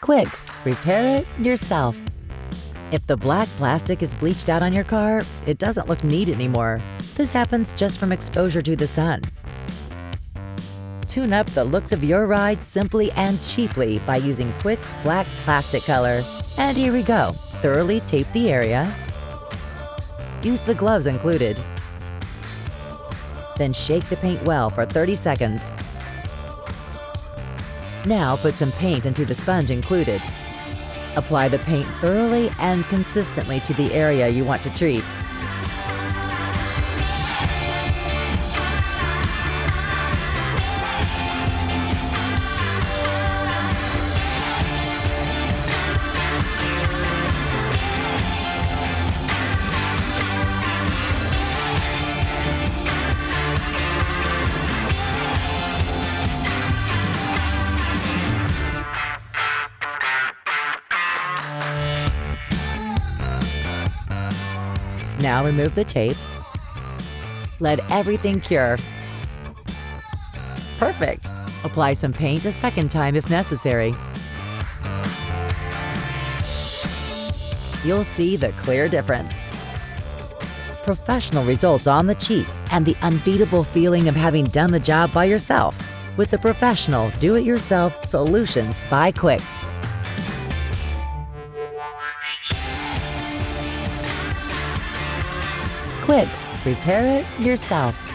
Quicks, repair it yourself. If the black plastic is bleached out on your car, it doesn't look neat anymore. This happens just from exposure to the sun. Tune up the looks of your ride simply and cheaply by using Quicks Black Plastic Color. And here we go. Thoroughly tape the area. Use the gloves included. Then shake the paint well for 30 seconds. Now put some paint into the sponge included. Apply the paint thoroughly and consistently to the area you want to treat. Now remove the tape. Let everything cure. Perfect! Apply some paint a second time if necessary. You'll see the clear difference. Professional results on the cheap and the unbeatable feeling of having done the job by yourself with the professional do-it-yourself solutions by Quicks. Quicks, repair it yourself.